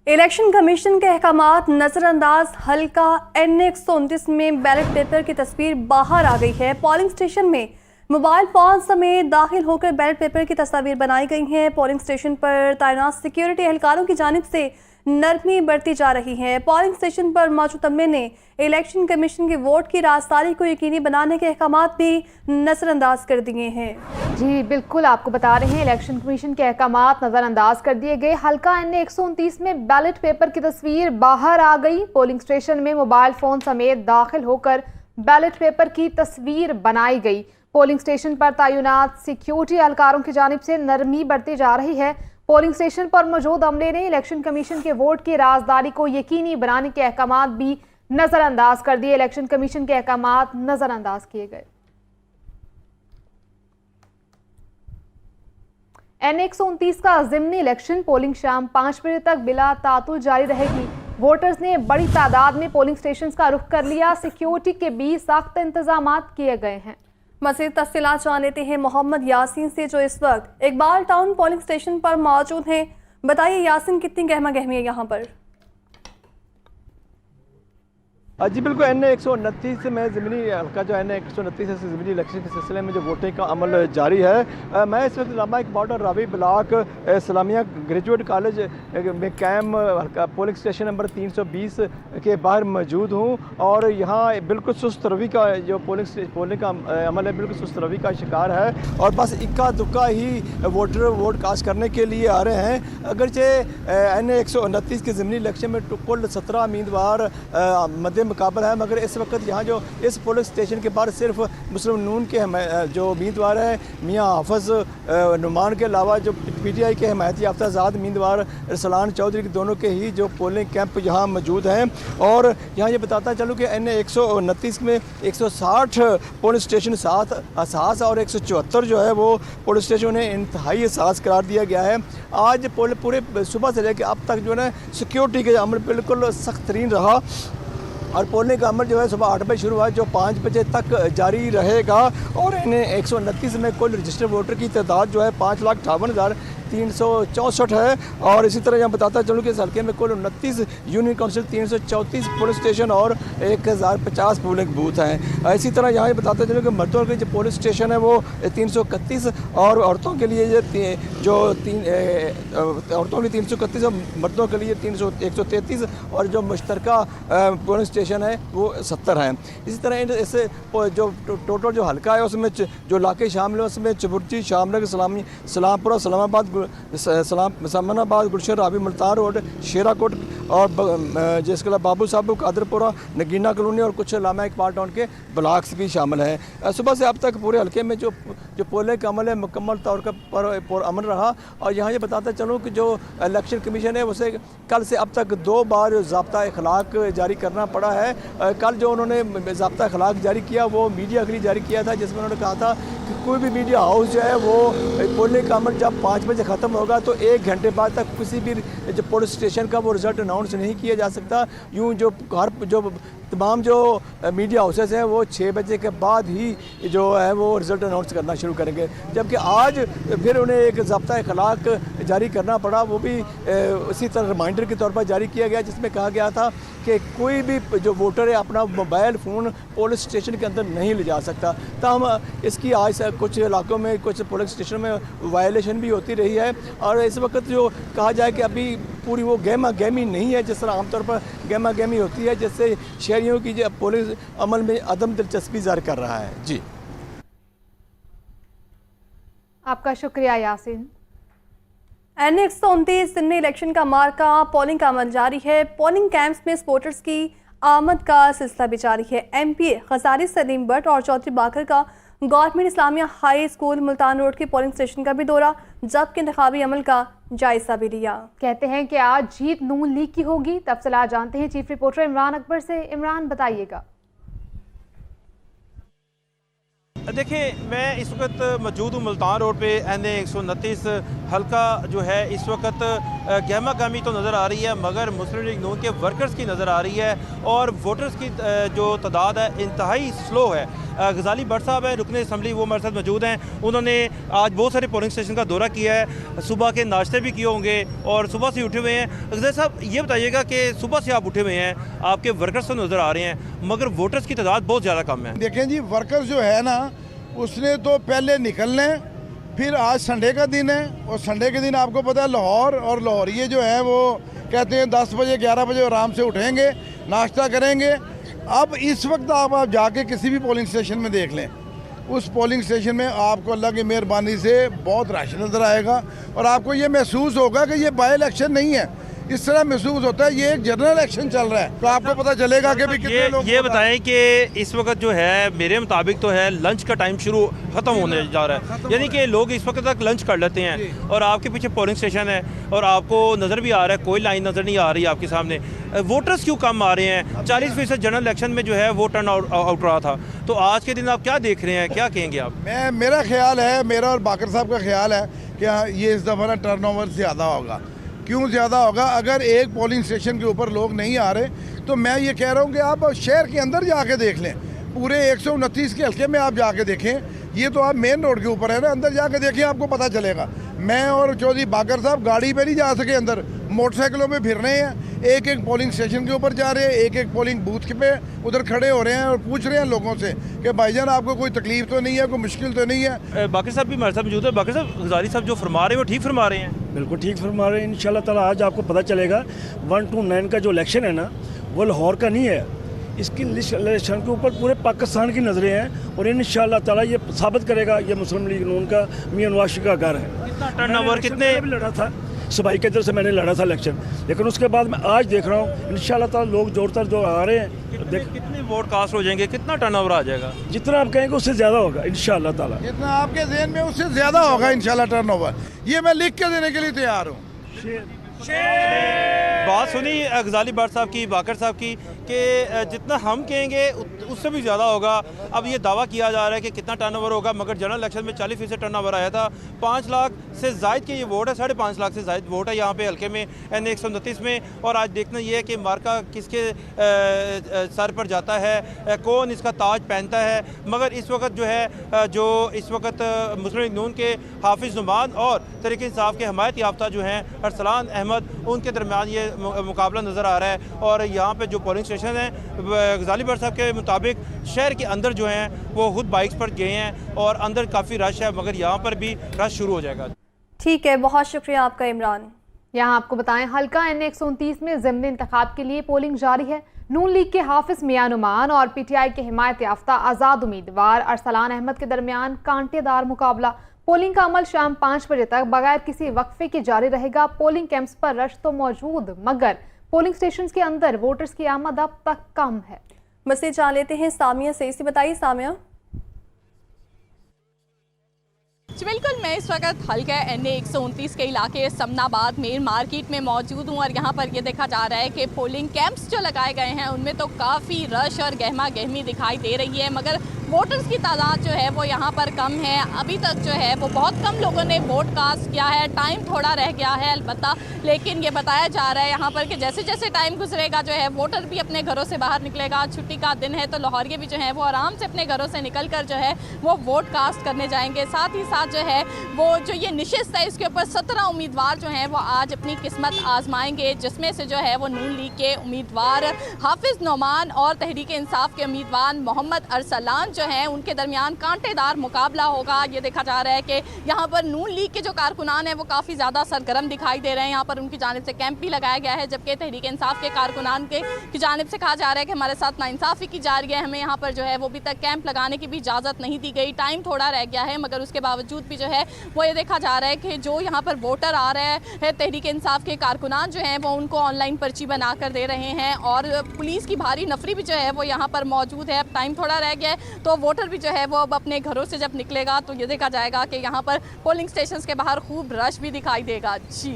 Election commission के अहकामात नजरअंदाज। हल्का N129 में बैलेट पेपर की तस्वीर बाहर आ गई है। पोलिंग स्टेशन में मोबाइल फोन समेत दाखिल होकर बैलेट पेपर की तस्वीर बनाई गई हैं। पोलिंग स्टेशन पर तैनात सिक्योरिटी एहलकारों की जानिब से नरमी बरती जा रही है। पोलिंग स्टेशन पर मौजूद अमले ने इलेक्शन कमीशन के वोट की राजदारी को यकीनी बनाने के अहकामात भी नजरअंदाज कर दिए हैं। जी बिल्कुल, आपको बता रहे हैं इलेक्शन कमीशन के अहकामात नजरअंदाज कर दिए गए। हल्का N129 में बैलेट पेपर की तस्वीर बाहर आ गई। पोलिंग स्टेशन में मोबाइल फोन समेत दाखिल होकर बैलेट पेपर की तस्वीर बनाई गई। पोलिंग स्टेशन पर तैनात सिक्योरिटी एहलकारों की जानिब से नरमी बरती जा रही है। पोलिंग स्टेशन पर मौजूद अमले ने इलेक्शन कमीशन के वोट की राजदारी को यकीनी बनाने के अहकामात भी नजरअंदाज कर दिए। इलेक्शन कमीशन के अहकामात नजरअंदाज किए गए। N129 का ज़िमनी इलेक्शन पोलिंग शाम 5 बजे तक बिला तातुल जारी रहेगी। वोटर्स ने बड़ी तादाद में पोलिंग स्टेशन का रुख कर लिया। सिक्योरिटी के भी सख्त इंतजाम किए गए हैं। मज़ीद तफसीलात जान लेते हैं मोहम्मद यासीन से, जो इस वक्त इकबाल टाउन पोलिंग स्टेशन पर मौजूद हैं। बताइए यासीन, कितनी गहमा गहमी है यहाँ पर? जी बिल्कुल, N129 में ज़मीनी हल्का जो N129 है ज़मीनी इलेक्शन के सिलसिले में जो वोटिंग का अमल जारी है। मैं इस वक्त लामा इकबाल और Ravi block Islamia graduate college में कैम हल्का पोलिंग स्टेशन नंबर 320 के बाहर मौजूद हूँ और यहाँ बिल्कुल सुस्त रवि का जो पोलिंग का अमल है बिल्कुल सुस्त रवि का शिकार है और बस इक्का दुक्का ही वोटर वोट कास्ट करने के लिए आ रहे हैं। अगरचे N129 के ज़मीनी इलेक्शन में कुल 17 उम्मीदवार मध्य मुकाबल है, मगर इस वक्त यहाँ जो इस पोलिंग स्टेशन के बाहर सिर्फ मुस्लिम नून के जो उम्मीदवार है मियाँ हाफिज़ नुमान के अलावा जो PTI के हमायती याफ्ता आज़ाद उम्मीदवार रसलान चौधरी के दोनों के ही जो पोलिंग कैंप यहाँ मौजूद हैं। और यहाँ ये बताता चलूँ कि N129 में 160 पोलिंग स्टेशन हसास और 174 जो है वो पोलिंग स्टेशन उन्हें इंतहाई हसास करार दिया गया है। आज पूरे सुबह से लेकर अब तक जो है सिक्योरिटी के अमल बिल्कुल सख्त तरीन रहा और पोलिंग का अमल जो है सुबह 8 बजे शुरू हुआ जो 5 बजे तक जारी रहेगा। और N129 में कुल रजिस्टर्ड वोटर की तादाद जो है 5,58,364 है। और इसी तरह यहाँ बताता चलूँ कि इस हल्के में कुल 29 यूनियन काउंसिल 334 पोलिंग स्टेशन और 1050 पोलिंग बूथ हैं। इसी तरह यहाँ बताता चलूँ कि मर्दों के जो पोलिंग स्टेशन है वो 331 और औरतों के लिए औरतों के लिए 331 और मर्दों के लिए 133 और जो मुश्तरका पोलिंग स्टेशन है वो 70 हैं। इसी तरह इससे जो टोटल जो हल्का है उसमें जो इलाके शामिल है उसमें चबुर्ची, शामनगर, सलामपुरा, सलामाबाद, गुलशन, रावी, मुल्तान रोड, शेराकोट और जिसके अलावा बाबू साहब, कादरपुरा, नगीना कॉलोनी और कुछ लामा इकबाल टाउन के ब्लॉक्स भी शामिल हैं। सुबह से अब तक पूरे हल्के में जो पोलिंग का अमल है मुकम्मल तौर पर अमल रहा। और यहाँ ये बताता चलूँ कि जो इलेक्शन कमीशन है उसे कल से अब तक 2 बार ज़ाब्ता अखलाक जारी करना पड़ा है। कल जो उन्होंने ज़ाब्ता अखलाक जारी किया वो मीडिया के लिए जारी किया था, जिसमें उन्होंने कहा था कि कोई भी मीडिया हाउस जो है वो पोलिंग का अमल जब 5 बजे ख़त्म होगा तो 1 घंटे बाद तक किसी भी जो पुलिस स्टेशन का वो रिज़ल्ट अनाउंस नहीं किया जा सकता। यूँ जो तमाम जो मीडिया हाउसेस हैं वो 6 बजे के बाद ही जो है वो रिज़ल्ट अनाउंस करना शुरू करेंगे। जबकि आज फिर उन्हें एक ज़ाब्ता अखलाक जारी करना पड़ा, वो भी उसी तरह रिमाइंडर के तौर पर जारी किया गया, जिसमें कहा गया था कि कोई भी जो वोटर है अपना मोबाइल फ़ोन पुलिस स्टेशन के अंदर नहीं ले जा सकता। तब इसकी आज कुछ इलाकों में कुछ पुलिस स्टेशन में वायलेशन भी होती रही है। और इस वक्त जो कहा जाए कि अभी पूरी वो गहमा गहमी नहीं है जिस तरह आमतौर पर गहमा गहमी होती है, जिससे शहरियों की जो पुलिस अमल में अदम दिलचस्पी ज़ाहिर कर रहा है। जी, आपका शुक्रिया यासीन। N129 ज़िमनी इलेक्शन का मार्का पोलिंग का अमल जारी है। पोलिंग कैंप्स में वोटर्स की आमद का सिलसिला भी जारी है। MPA खजारी सलीम भट्ट और चौधरी बाकर का government Islamia high school Multan road के पोलिंग स्टेशन का भी दौरा, जबकि इंतखाबी अमल का जायजा भी लिया। कहते हैं कि आज जीत नून लीग की होगी। तफसीलात जानते हैं चीफ रिपोर्टर इमरान अकबर से। इमरान, बताइएगा। देखिए, मैं इस वक्त मौजूद हूँ मुल्तान रोड पे N129 हल्का जो है इस वक्त गहमा गहमी तो नज़र आ रही है, मगर मुस्लिम लीग नून के वर्कर्स की नज़र आ रही है और वोटर्स की जो तादाद है इंतहाई स्लो है। गजाली भट्ट साहब हैं रुकने असम्बली, वो हमारे साथ मौजूद हैं। उन्होंने आज बहुत सारे पोलिंग स्टेशन का दौरा किया है, सुबह के नाश्ते भी किए होंगे और सुबह से उठे हुए हैं। गजाली साहब ये बताइएगा कि सुबह से आप उठे हुए हैं, आपके वर्कर्स तो नज़र आ रहे हैं मगर वोटर्स की तादाद बहुत ज़्यादा कम है। देखें जी, वर्कर्स जो है ना, उसने तो पहले निकलना है, फिर आज संडे का दिन है और संडे के दिन आपको पता है लाहौर और लाहौरिये जो हैं वो कहते हैं 10 बजे 11 बजे आराम से उठेंगे, नाश्ता करेंगे। अब इस वक्त आप जाके किसी भी पोलिंग स्टेशन में देख लें, उस पोलिंग स्टेशन में आपको अल्लाह की मेहरबानी से बहुत रश नज़र आएगा और आपको ये महसूस होगा कि ये बाई इलेक्शन नहीं है। इस तरह महसूस होता है ये एक जनरल इलेक्शन चल रहा है, तो आपको पता चलेगा कि भी कितने लोग। ये बताएं कि इस वक्त जो है मेरे मुताबिक तो है लंच का टाइम शुरू ख़त्म होने जा रहा है, यानी कि लोग इस वक्त तक लंच कर लेते हैं और आपके पीछे पोलिंग स्टेशन है और आपको नज़र भी आ रहा है कोई लाइन नज़र नहीं आ रही आपके सामने। वोटर्स क्यों कम आ रहे हैं? 40% जनरल इलेक्शन में जो है वो टर्न आउट रहा था, तो आज के दिन आप क्या देख रहे हैं, क्या कहेंगे आप? मेरा ख्याल है, मेरा और बाकर साहब का ख्याल है कि ये इस दफ़ा ना टर्नओवर ज़्यादा होगा। क्यों ज़्यादा होगा? अगर एक पोलिंग स्टेशन के ऊपर लोग नहीं आ रहे तो मैं ये कह रहा हूँ कि आप शहर के अंदर जाके देख लें, पूरे 129 के हल्के में आप जाके देखें। ये तो आप मेन रोड के ऊपर है ना, अंदर जाके देखें, आपको पता चलेगा। मैं और चौधरी बाकर साहब गाड़ी पे नहीं जा सके अंदर, मोटरसाइकिलों में फिर रहे हैं, एक एक पोलिंग स्टेशन के ऊपर जा रहे हैं, एक एक पोलिंग बूथ पे उधर खड़े हो रहे हैं और पूछ रहे हैं लोगों से कि भाईजान आपको कोई तकलीफ तो नहीं है, कोई मुश्किल तो नहीं है। बाकी साहब भी हमारे साथ मौजूद है। बाकी साहब, गजाली साहब जो फरमा रहे हैं वो ठीक फरमा रहे हैं? बिल्कुल ठीक फरमा रहे हैं। इंशाल्लाह ताला आज आपको पता चलेगा 1 to 9 का जो इलेक्शन है ना, वो लाहौर का नहीं है, इसकी इलेक्शन के ऊपर पूरे पाकिस्तान की नज़रें हैं और इंशाल्लाह ताला ये साबित करेगा ये मुस्लिम लीग नून का मियां नवाज शरीफ का घर है। कितना टर्नओवर, कितने भी लड़ा था सफाई के अंदर से मैंने लड़ा था इलेक्शन, लेकिन उसके बाद मैं आज देख रहा हूँ इंशाल्लाह ताला लोग जोड़तर जो आ रहे हैं। कितने वोट कास्ट हो जाएंगे, कितना टर्नओवर आ जाएगा? जितना आप कहेंगे उससे ज़्यादा होगा इंशाल्लाह ताला, जितना आपके ज़हन में उससे ज़्यादा होगा इंशाल्लाह टर्नओवर। ये मैं लिख के देने के लिए तैयार हूँ। बात सुनी गजाली भट्ट साहब की, बाकर साहब की, कि जितना हम कहेंगे उससे भी ज़्यादा होगा। अब ये दावा किया जा रहा है कि कितना टर्नओवर होगा, मगर जनरल इलेक्शन में 40% टर्नओवर आया था। 5 लाख से ज़ायद के ये वोट है, 5.5 लाख से ज़ायद वोट है यहाँ पे हल्के में NA 129 में। और आज देखना ये है कि मार्का किसके सर पर जाता है, कौन इसका ताज पहनता है। मगर इस वक्त जो है जो इस वक्त मुस्लिम लीग नून के हाफिज़ नुमान और तहरीक इंसाफ के हमायत याफ्ता जो हैं अरसलान अहमद, उनके दरमियान ये मुकाबला नज़र आ रहा है। और यहाँ पे जो पोलिंग स्टेशन है गजाली भट्ट साहब के मुताबिक शहर के अंदर जो हैं वो खुद बाइक्स पर गए हैं और अंदर काफ़ी रश है, मगर यहाँ पर भी रश शुरू हो जाएगा। ठीक है, बहुत शुक्रिया आपका इमरान। यहाँ आपको बताएं, हल्का NA 129 में ज़िमनी इंतखाब के लिए पोलिंग जारी है। नून लीग के हाफिज मियां नुमान और PTI के हिमायत याफ्ता आज़ाद उम्मीदवार अरसलान अहमद के दरमियान कांटेदार मुकाबला। पोलिंग का अमल शाम 5 बजे तक बगैर किसी वक्फे के जारी रहेगा। पोलिंग कैंप्स पर रश तो मौजूद, मगर पोलिंग स्टेशन के अंदर वोटर्स की आमद अब तक कम है। मज़ीद जान लेते हैं सामिया से। इसी बताइए सामिया। बिल्कुल, मैं इस वक्त हल्का NA 129 के इलाके समनाबाद मेन मार्केट में मौजूद हूँ और यहाँ पर ये देखा जा रहा है कि पोलिंग कैंप्स जो लगाए गए हैं उनमें तो काफ़ी रश और गहमा गहमी दिखाई दे रही है, मगर वोटर्स की तादाद जो है वो यहाँ पर कम है। अभी तक जो है वो बहुत कम लोगों ने वोट कास्ट किया है, टाइम थोड़ा रह गया है अलबत्ता, लेकिन ये बताया जा रहा है यहाँ पर कि जैसे जैसे टाइम गुजरेगा जो है वोटर भी अपने घरों से बाहर निकलेगा। छुट्टी का दिन है तो लाहौरिये भी जो है वो आराम से अपने घरों से निकल कर जो है वो वोट कास्ट करने जाएंगे। साथ ही साथ जो है वो जो ये निशिस्त है इसके ऊपर 17 उम्मीदवार जो हैं वो आज अपनी किस्मत आजमाएंगे, जिसमें से जो है वो नून लीग के उम्मीदवार हाफिज नुमान और तहरीक इंसाफ के उम्मीदवार मोहम्मद अरसलान जो हैं उनके दरमियान कांटेदार मुकाबला होगा। ये देखा जा रहा है कि यहाँ पर नून लीग के जो कारकुनान हैं वो काफ़ी ज़्यादा सरगर्म दिखाई दे रहे हैं। यहाँ पर उनकी जानिब से कैंप भी लगाया गया है, जबकि तहरीक इंसाफ के कारकुनान की जानिब से कहा जा रहा है कि हमारे साथ नाइंसाफ़ी की जा रही है, हमें यहाँ पर जो है वो अभी तक कैंप लगाने की भी इजाज़त नहीं दी गई। टाइम थोड़ा रह गया है, मगर उसके बावजूद भी जो है वो ये देखा जा रहा है कि जो यहाँ पर वोटर आ रहे हैं तहरीक इंसाफ के कारकुनान जो हैं वो उनको ऑनलाइन पर्ची बना कर दे रहे हैं और पुलिस की भारी नफरी भी जो है वो यहाँ पर मौजूद है। अब टाइम थोड़ा रह गया है तो वोटर भी जो है वो अब अपने घरों से जब निकलेगा तो ये देखा जाएगा कि यहाँ पर पोलिंग स्टेशंस के बाहर खूब रश भी दिखाई देगा। जी।